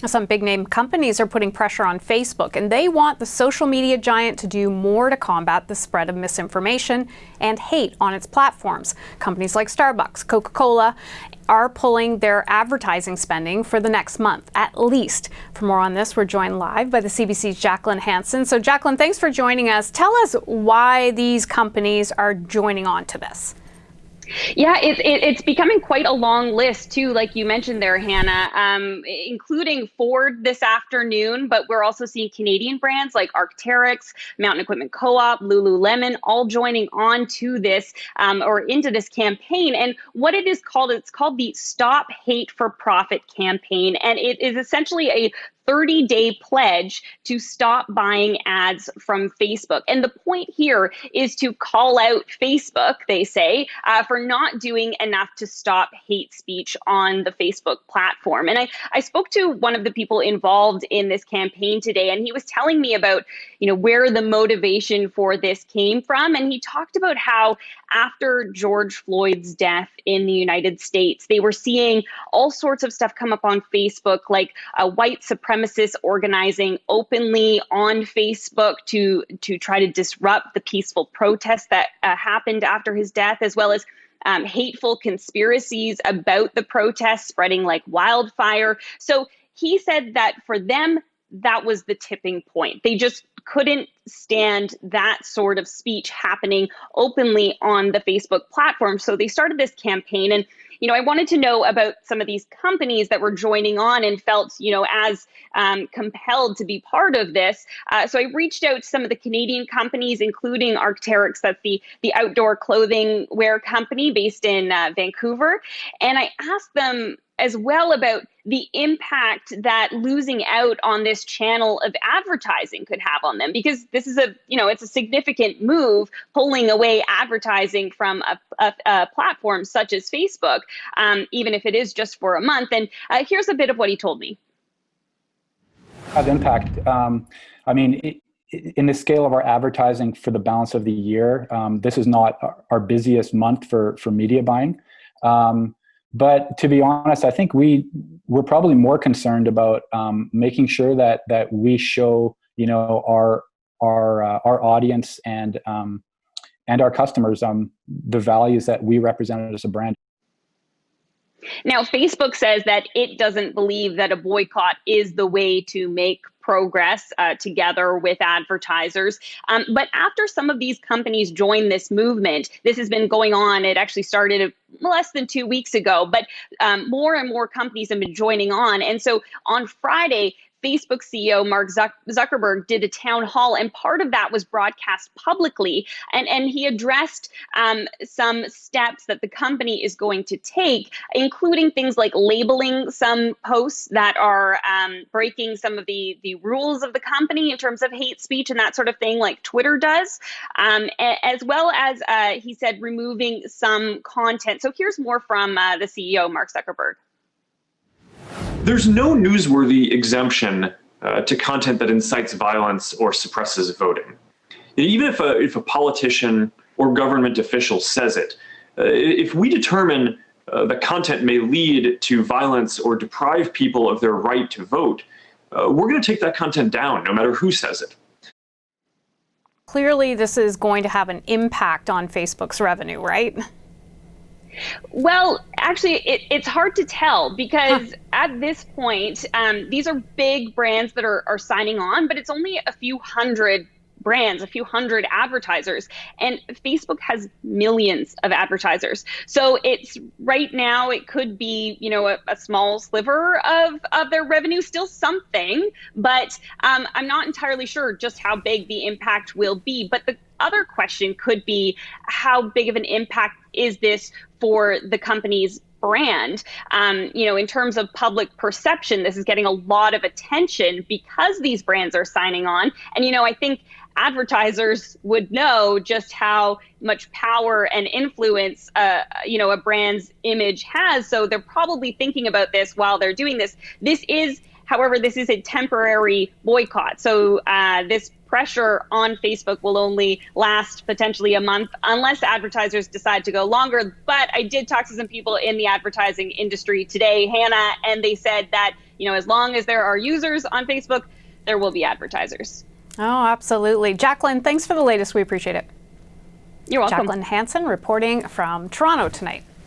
Some big name companies are putting pressure on Facebook, and they want the social media giant to do more to combat the spread of misinformation and hate on its platforms. Companies like Starbucks, Coca-Cola are pulling their advertising spending for the next month, at least. For more on this, we're joined live by the CBC's Jacqueline Hansen. So Jacqueline, thanks for joining us. Tell us why these companies are joining on to this. Yeah, it's becoming quite a long list too, like you mentioned there, Hannah, including Ford this afternoon, but we're also seeing Canadian brands like Arc'teryx, Mountain Equipment Co-op, Lululemon, all joining on to this or into this campaign. And what it is called, it's called the Stop Hate for Profit campaign. And it is essentially a 30-day pledge to stop buying ads from Facebook. And the point here is to call out Facebook, they say, for not doing enough to stop hate speech on the Facebook platform. And I spoke to one of the people involved in this campaign today, and he was telling me about, where the motivation for this came from. And he talked about how after George Floyd's death in the United States, they were seeing all sorts of stuff come up on Facebook, like white supremacists organizing openly on Facebook to try to disrupt the peaceful protests that happened after his death, as well as hateful conspiracies about the protests spreading like wildfire. So he said that for them, that was the tipping point. They just couldn't stand that sort of speech happening openly on the Facebook platform. So they started this campaign. And, I wanted to know about some of these companies that were joining on and felt, as compelled to be part of this. So I reached out to some of the Canadian companies, including Arc'teryx, that's the outdoor clothing wear company based in Vancouver. And I asked them as well about the impact that losing out on this channel of advertising could have on them, because this is it's a significant move, pulling away advertising from a platform such as Facebook, even if it is just for a month. And here's a bit of what he told me. Have impact. In the scale of our advertising for the balance of the year, this is not our busiest month for media buying. But to be honest, I think we're probably more concerned about making sure that we show our audience and our customers the values that we represent as a brand. Now, Facebook says that it doesn't believe that a boycott is the way to make progress together with advertisers. But after some of these companies joined this movement, this has been going on. It actually started less than 2 weeks ago, but more and more companies have been joining on. And so on Friday, Facebook CEO Mark Zuckerberg did a town hall, and part of that was broadcast publicly. And he addressed some steps that the company is going to take, including things like labeling some posts that are breaking some of the rules of the company in terms of hate speech and that sort of thing, like Twitter does, as well as, he said, removing some content. So here's more from the CEO, Mark Zuckerberg. There's no newsworthy exemption to content that incites violence or suppresses voting. Even if a politician or government official says it, if we determine that content may lead to violence or deprive people of their right to vote, we're going to take that content down, no matter who says it. Clearly, this is going to have an impact on Facebook's revenue, right? Well, actually, it's hard to tell because at this point, these are big brands that are signing on, but it's only a few hundred brands, a few hundred advertisers, and Facebook has millions of advertisers. So it's right now, it could be, a small sliver of their revenue, still something, but I'm not entirely sure just how big the impact will be. But the other question could be, how big of an impact is this for the company's brand? In terms of public perception, this is getting a lot of attention because these brands are signing on. And, I think advertisers would know just how much power and influence, a brand's image has. So they're probably thinking about this while they're doing this. However, this is a temporary boycott. So this pressure on Facebook will only last potentially a month unless advertisers decide to go longer. But I did talk to some people in the advertising industry today, Hannah, and they said that as long as there are users on Facebook, there will be advertisers. Oh, absolutely. Jacqueline, thanks for the latest. We appreciate it. You're welcome. Jacqueline Hansen reporting from Toronto tonight.